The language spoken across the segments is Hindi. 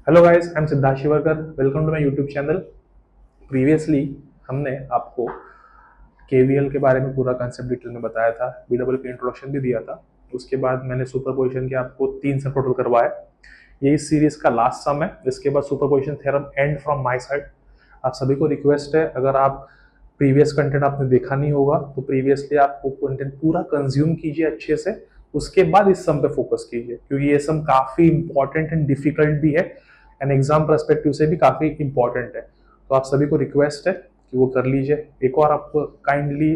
Hello guys, I am Siddharth Shivarkar. Welcome to my YouTube channel. Previously हमने आपको केवीएल के बारे में पूरा कंसेप्ट डिटेल में बताया था, बीडब्ल्यू की इंट्रोडक्शन भी दिया था। उसके बाद मैंने सुपरपोजिशन के आपको 3 सब टोटल करवाए। ये इस सीरीज का लास्ट सम है। इसके बाद superposition theorem and from my side. आप सभी को रिक्वेस्ट है, अगर आप प्रीवियस कंटेंट आपने देखा नहीं होगा तो प्रीवियसली आप वो कंटेंट पूरा कंज्यूम कीजिए अच्छे से। उसके बाद इस सम पे फोकस कीजिए, क्योंकि ये सम काफी इंपॉर्टेंट एंड डिफिकल्ट भी है एंड एग्जाम परस्पेक्टिव से भी काफी इंपॉर्टेंट है। तो आप सभी को रिक्वेस्ट है कि वो कर लीजिए। एक और आपको काइंडली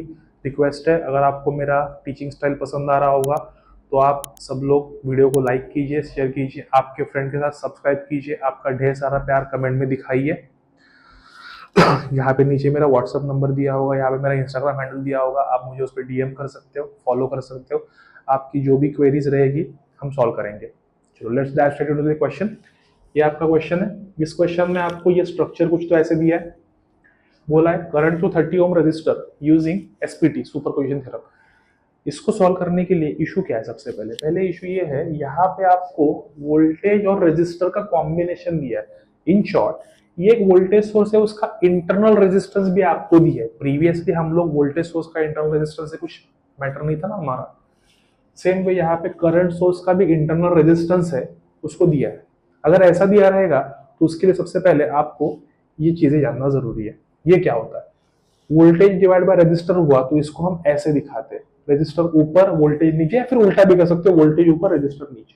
रिक्वेस्ट है, अगर आपको मेरा टीचिंग स्टाइल पसंद आ रहा होगा तो आप सब लोग वीडियो को लाइक कीजिए, शेयर कीजिए, आपके फ्रेंड के साथ सब्सक्राइब कीजिए। आपका ढेर सारा प्यार कमेंट में दिखाइए। यहाँ पे नीचे मेरा व्हाट्सअप नंबर दिया होगा, यहाँ पे मेरा इंस्टाग्राम हैंडल दिया होगा, आप मुझे उस पर डीएम कर सकते हो, फॉलो कर सकते हो। आपकी जो भी क्वेरीज रहेगी हम सॉल्व करेंगे। चलो let's dive straight into the question. ये आपका क्वेश्चन है। इस क्वेश्चन में आपको ये स्ट्रक्चर कुछ तो ऐसे दिया है। बोला है current to 30 ohm resistor using SPT superposition theorem. इसको सॉल्व करने के लिए इशू क्या है? सबसे पहले पहले इशू ये है, यहाँ पे आपको वोल्टेज और रेजिस्टर का कॉम्बिनेशन दिया है। इन शॉर्ट ये एक वोल्टेज सोर्स है, उसका इंटरनल रेजिस्टेंस भी आपको दिया है। प्रीवियसली हम लोग वोल्टेज सोर्स का इंटरनल रेजिस्टेंस से कुछ मैटर नहीं था ना हमारा। सेम वे यहाँ पे करंट सोर्स का भी इंटरनल रेजिस्टेंस है, उसको दिया है। अगर ऐसा दिया रहेगा तो उसके लिए सबसे पहले आपको ये चीजें जानना जरूरी है। ये क्या होता है? वोल्टेज डिवाइड बाय रेजिस्टर हुआ तो इसको हम ऐसे दिखाते हैं, रेजिस्टर ऊपर वोल्टेज नीचे, या फिर उल्टा भी कर सकते हो, वोल्टेज ऊपर रेजिस्टर नीचे।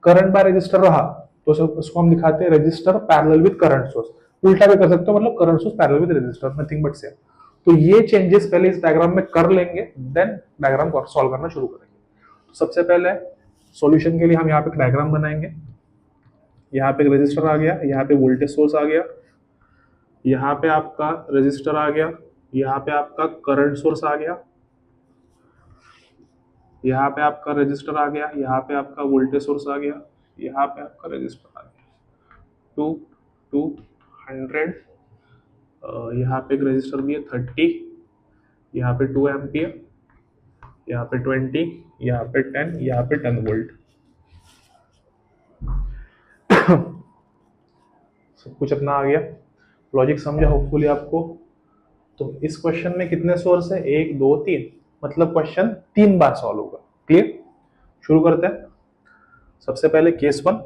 करंट बाय रेजिस्टर रहा तो उसको हम दिखाते हैं resistor parallel with current source. उल्टा भी कर सकते हो, मतलब current source parallel with resistor, nothing but same. तो ये चेंजेस पहले इस डायग्राम में कर लेंगे, देन डायग्राम को सॉल्व करना शुरू करेंगे। तो सबसे पहले सॉल्यूशन के लिए हम यहाँ पे एक डायग्राम बनाएंगे। यहाँ पे एक रेजिस्टर आ गया, यहाँ पे वोल्टेज सोर्स आ गया, यहाँ पे आपका रेजिस्टर आ गया, यहाँ पे आपका करंट सोर्स आ गया, यहाँ पे आपका रेजिस्टर आ गया, यहाँ पे आपका वोल्टेज सोर्स आ गया, यहाँ पे आपका रेजिस्टर आ गया। 200, यहाँ पे एक रेजिस्टर भी है 30, यहाँ पे 2 एम्पियर, यहाँ पे 20, यहाँ पे 10, यहाँ पे 10 वोल्ट। सब कुछ अपना आ गया। लॉजिक समझा होपफुली आपको। तो इस क्वेश्चन में कितने सोर्स है? 1 2 3, मतलब क्वेश्चन 3 बार सॉल्व होगा। क्लियर? शुरू करते हैं। सबसे पहले केस 1,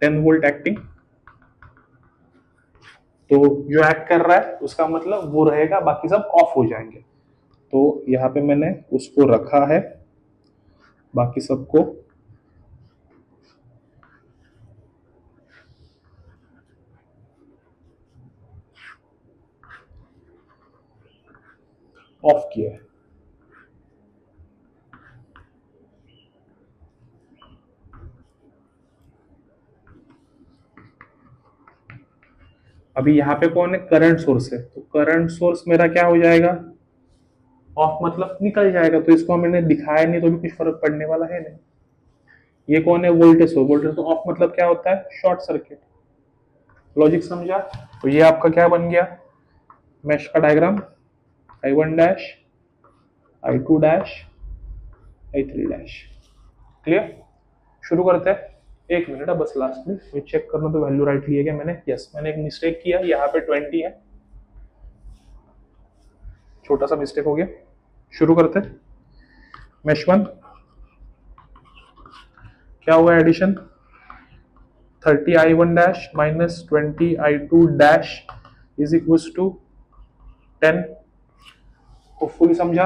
10 वोल्ट एक्टिंग। तो जो एक्ट कर रहा है उसका मतलब वो रहेगा, बाकी सब ऑफ हो जाएंगे। तो यहाँ पे मैंने उसको रखा है, बाकी सबको ऑफ किया है। अभी यहाँ पे कौन है? करंट सोर्स है। तो करंट सोर्स मेरा क्या हो जाएगा? ऑफ, मतलब निकल जाएगा। तो इसको मैंने दिखाया नहीं तो भी कुछ फर्क पड़ने वाला है नहीं। ये कौन है? Voltage source. वोल्टेज तो ऑफ मतलब क्या होता है? Short circuit. लॉजिक समझा? तो ये आपका क्या बन गया? मैश का diagram. I1 dash, I2 dash, I3 dash. Clear? शुरू करते हैं। 1 मिनट है बस, लास्ट में ये चेक करना तो वैल्यू राइट लिया गया मैंने। यस, मैंने एक मिस्टेक किया, यहाँ पे 20 है, छोटा सा मिस्टेक हो गया। शुरू करते हैं। मेश 1 क्या हुआ? Addition 30 I1 dash minus 20 I2 dash is equal to 10। Hopefully समझा।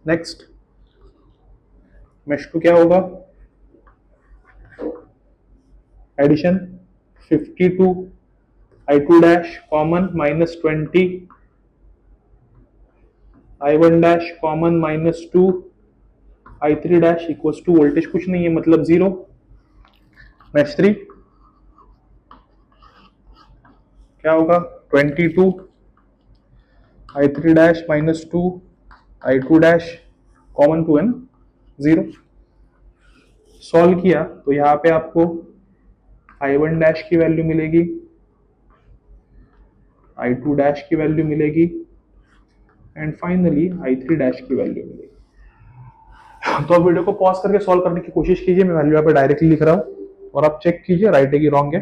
नेक्स्ट मेश 2 क्या होगा? Addition 52 I2 dash common minus 20 I1 dash common minus 2 I3 dash equal to voltage कुछ नहीं है, मतलब 0। मैच 3 क्या होगा? 22 I3 dash minus 2 I2 dash common 2 है ना, 0। सॉल्व किया तो यहाँ पे आपको I1 डैश की वैल्यू मिलेगी, I2 डैश की वैल्यू मिलेगी, एंड फाइनली I3 डैश की वैल्यू मिलेगी। तो आप वीडियो को पॉज करके सॉल्व करने की कोशिश कीजिए, मैं वैल्यू यहाँ पे डायरेक्टली लिख रहा हूँ और आप चेक कीजिए राइट है कि रॉन्ग है।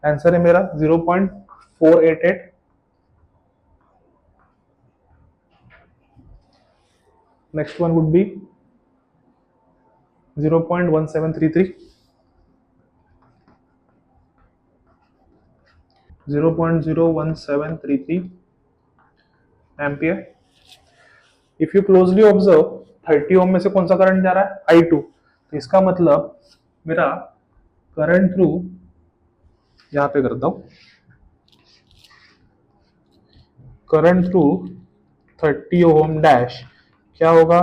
आंसर है मेरा 0.488। Next one would be 0.1733, 0.01733 ampere. If you closely observe 30 ओम में से कौन सा करंट जा रहा है, I2, तो इसका मतलब मेरा करंट थ्रू, यहां पे करता हूं, करंट थ्रू 30 ओम डैश क्या होगा,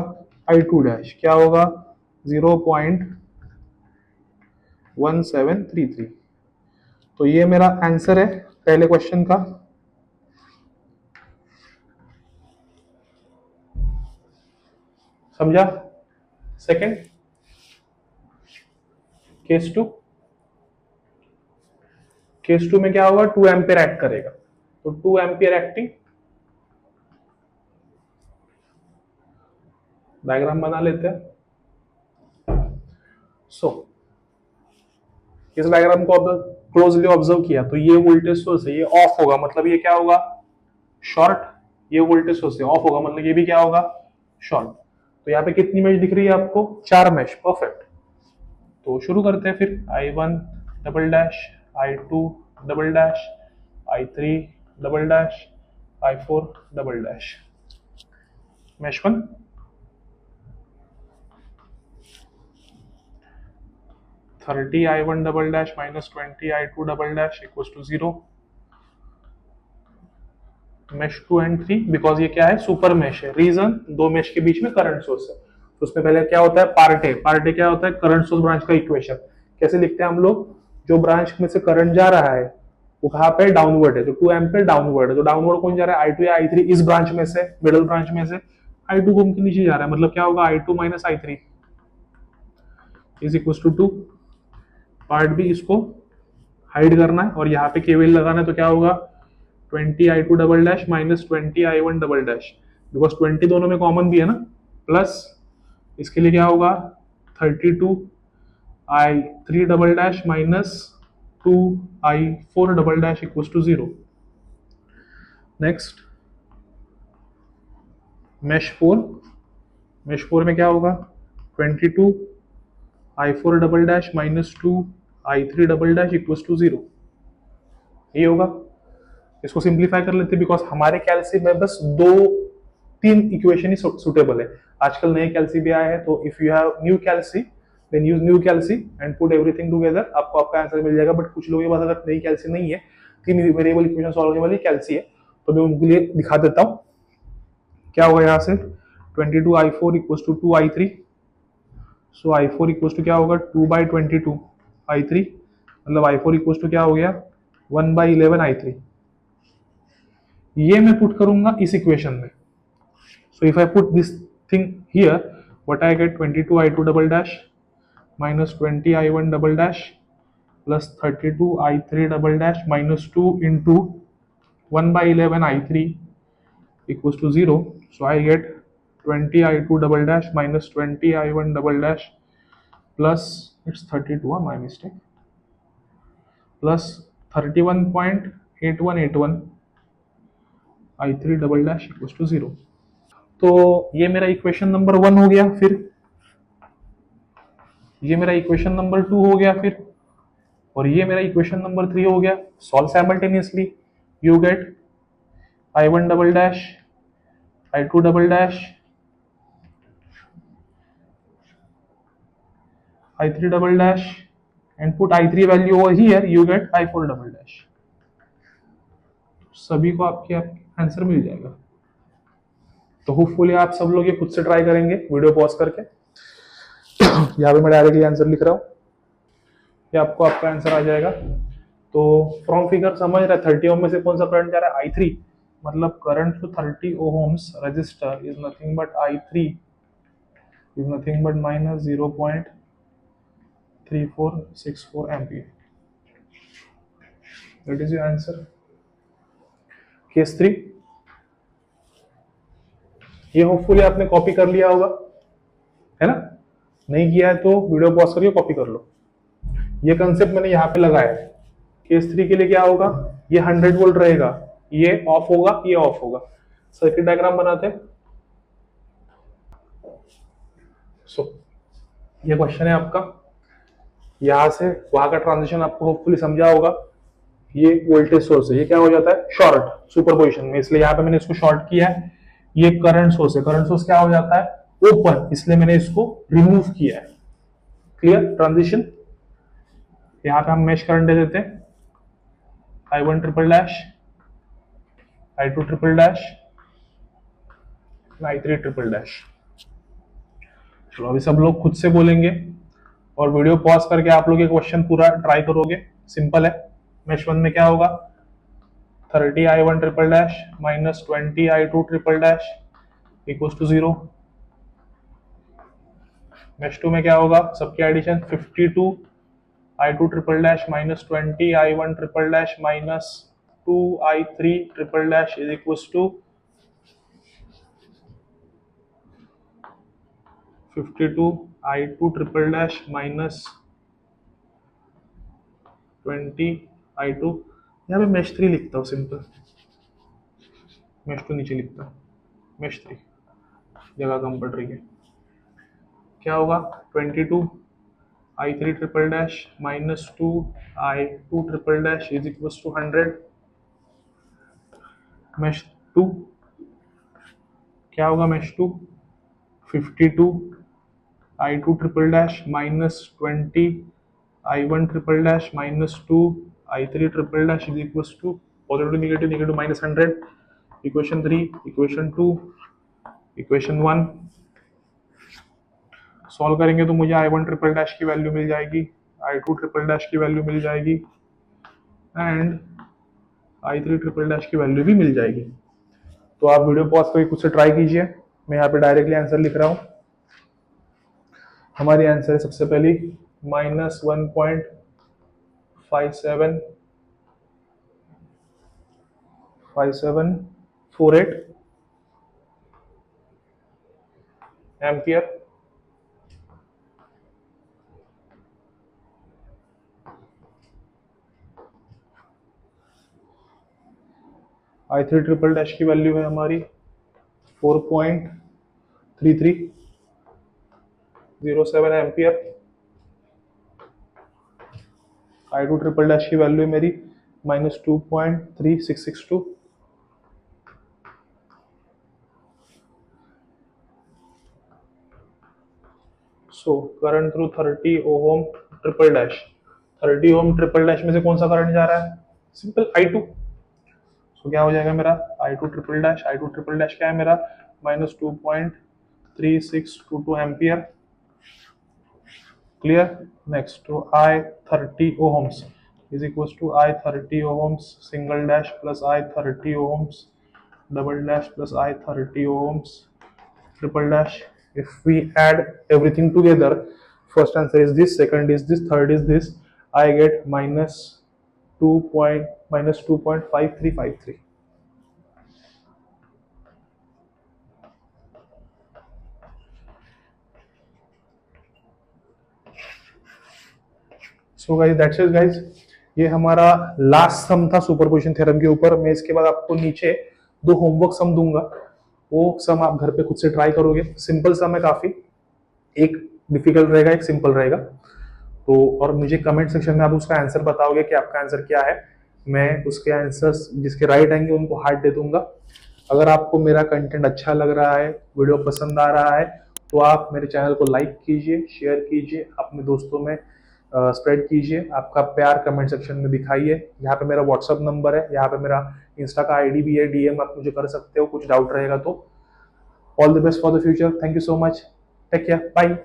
I2 डैश क्या होगा, 0.1733। तो ये मेरा आंसर है पहले क्वेश्चन का। समझा? Second case two, case two में क्या होगा, 2 एम्पियर एक्ट करेगा, तो 2 एम्पियर एक्टिंग, डायग्राम बना लेते हैं। सो इस डायग्राम को क्लोजली ऑब्जर्व किया तो ये वोल्टेज सोर्स है, ये ऑफ होगा, मतलब ये क्या होगा, शॉर्ट। ये वोल्टेज सोर्स है, ऑफ होगा मतलब ये भी क्या होगा, शॉर्ट। तो यहाँ पे कितनी मेश दिख रही है आपको, 4 मेश, परफेक्ट। तो शुरू करते हैं फिर। I1 double dash, I2 double dash, I3 double dash, I4 double dash. Mesh 1, $30 double dash minus $20 double dash equals to 0। Mesh 2 and 3, because ये क्या है, सुपर मेश है। रीजन, दो मेश के बीच में करंट सोर्स है, तो उसमें पहले क्या होता है, पार्ट ए क्या होता है, करंट सोर्स ब्रांच का इक्वेशन। कैसे लिखते हैं हम लोग, जो ब्रांच में से करंट जा रहा है वो कहाँ पे डाउनवर्ड है, तो 2 एम्पियर डाउनवर्ड है, तो डाउनवर्ड कौन जा रहा है, I2 या I3, इस ब्रांच में से, मिडिल ब्रांच में से I2 घूम के नीचे जा रहा है, मतलब क्या होगा, I2 minus I3 is equal to 2। Part B, इसको हाइड करना है और यहाँ पे केवीएल लगाना है, तो क्या होगा, 20I2 double dash minus 20I1 double dash, because 20 दोनों में कॉमन भी है ना, प्लस इसके लिए क्या होगा, 32I3 double dash minus 2I4 double dash equal to 0। Next mesh 4, mesh 4 में क्या होगा, 22I4 double dash minus 2I3 double dash equal to 0, ये होगा। इसको सिंप्लीफाई कर लेते हैं, बिकॉज हमारे कैलसी में बस 2-3 इक्वेशन ही सुटेबल है। आजकल नए कैलसी भी आए हैं, तो if you have new calci then use new calci and put everything together, आपको आपका आंसर मिल जाएगा। बट कुछ लोगों के पास अगर नई कैलसी नहीं है, 3 वेरिएबल इक्वेशन सॉल्व होने वाली कैलसी है, तो मैं उनके लिए दिखा देता हूँ। क्या होगा यहाँ से, 22I4 equal to 2I3, so I4 equal to क्या होगा, 2/22I3, मतलब I4 इक्वल टू क्या हो गया, 1/11I3। ये मैं पुट करूंगा इस इक्वेशन में। So if I put this thing here, what I get, 22I2 double dash minus 20I1 double dash plus 32I3 double dash minus 2 into 1/11I3 equals to 0. So I get 20I2 double dash minus 20I1 double dash plus, it's 32, my mistake, plus 31.8181 I3 double dash equals to 0। तो ये मेरा इक्वेशन नंबर 1 हो गया, फिर ये मेरा इक्वेशन नंबर 2 हो गया, फिर और ये मेरा इक्वेशन नंबर 3 हो गया। Solve simultaneously, you get I1 double dash, I2 double dash, I3 double dash and put I3 value over here, you get I4 double dash। सभी को आपके आंसर मिल जाएगा। तो होपफुली आप सब लोग ये खुद से ट्राई करेंगे वीडियो पॉज करके। यहाँ पे मैं डायरेक्टली आंसर लिख रहा हूँ, ये आपको आपका आंसर आ जाएगा। तो फ्रॉम फिगर समझ रहे, 30 ओम में से कौन सा करंट जा रहा है, I3, मतलब current to 30 ohms resistor is nothing but I3 is nothing but minus 0.3464 ampere. That is your answer. Case 3, ये होपफुली आपने कॉपी कर लिया होगा, है ना। नहीं किया है तो वीडियो पॉज करके कॉपी कर लो। ये कंसेप्ट मैंने यहाँ पे लगाया है। केस 3 के लिए क्या होगा, ये 100 वोल्ट रहेगा, ये ऑफ होगा, ये ऑफ होगा। सर्किट डायग्राम बनाते हैं। ये क्वेश्चन है आपका, यहां से वहां का ट्रांजिशन आपको होपफुली समझा होगा। ये वोल्टेज सोर्स है, ये क्या हो जाता है शॉर्ट सुपरपोजिशन में, इसलिए यहाँ पे मैंने इसको शॉर्ट किया है। ये करंट सोर्स है, करंट सोर्स क्या हो जाता है ओपन, इसलिए मैंने इसको रिमूव किया है। Clear transition. यहाँ पे हम मेश करंट दे देते हैं, I1 triple dash, I2 triple dash, I3 triple dash. चलो अभी सब लोग खुद से बोलेंगे और वीडियो पॉज करके आप लोग ये क्वेश्चन पूरा ट्राई करोगे। सिंपल है। मेश 1 में क्या होगा, 30 I1 triple dash minus 20 I2 triple dash equals to 0। Mesh 2 में क्या होगा, सबकी addition 52 I2 triple dash minus 20 I1 triple dash minus 2 I3 triple dash is equals to 52 I2 triple dash minus 20 I2। यहाँ पे मेश 3 लिखता हूँ सिंपल, मेश 2 नीचे लिखता हूँ, मेश 3 जगह कम पड़ रही है। क्या होगा 22 I3 triple dash minus 2 I2 triple dash is equals to 100। Mesh 2 क्या होगा, mesh 2 52 I2 triple dash minus 20 I1 triple dash minus 2 I3 triple dash is equals to positive negative negative minus 100। Equation 3, equation 2, equation 1 solve करेंगे तो मुझे I1 ट्रिपल डैश की वैल्यू मिल जाएगी, I2 ट्रिपल डैश की वैल्यू मिल जाएगी एंड I3 ट्रिपल डैश की वैल्यू भी मिल जाएगी। तो आप वीडियो पॉज करके खुद से ट्राई कीजिए। मैं यहाँ पे डायरेक्टली आंसर लिख रहा हूँ। हमारी आंसर है सबसे पहली minus 1.5748 ampere. I3 triple dash की वैल्यू है हमारी 4.3307 एम्पियर। I2 ट्रिपल डैश की वैल्यू है मेरी माइनस 2.3662। सो करंट थ्रू 30 ओम ट्रिपल डैश, 30 ओम ट्रिपल डैश में से कौन सा करंट जा रहा है, सिंपल I2। सो क्या हो जाएगा मेरा I2 triple dash, I2 triple dash क्या है मेरा minus 2.3622 ampere. Clear. Next to I30 ohms is equals to I30 ohms single dash plus I30 ohms double dash plus I30 ohms triple dash. If we add everything together, first answer is this, second is this, third is this, I get minus 2.5353. So guys that's it guys, ये हमारा लास्ट सम था सुपरपोजिशन थ्योरम के ऊपर। मैं इसके बाद आपको नीचे 2 होमवर्क सम दूंगा, वो सम आप घर पे खुद से ट्राई करोगे। सिंपल सम है काफी, एक डिफिकल्ट रहेगा एक सिंपल रहेगा। तो और मुझे कमेंट सेक्शन में आप उसका आंसर बताओगे कि आपका आंसर क्या है। मैं उसके आंसर्स जिसके राइट आएंगे उनको हार्ट दे दूंगा। अगर आपको मेरा कंटेंट अच्छा लग रहा है, वीडियो पसंद आ रहा है, तो आप मेरे चैनल को लाइक कीजिए, शेयर कीजिए, अपने दोस्तों में स्प्रेड कीजिए। आपका प्यार कमेंट सेक्शन में दिखाइए। यहाँ पे मेरा व्हाट्सअप नंबर है, यहाँ पे मेरा इंस्टा का आईडी भी है, डीएम आप मुझे कर सकते हो कुछ डाउट रहेगा तो। All the best for the future. Thank you so much. Take care. Bye.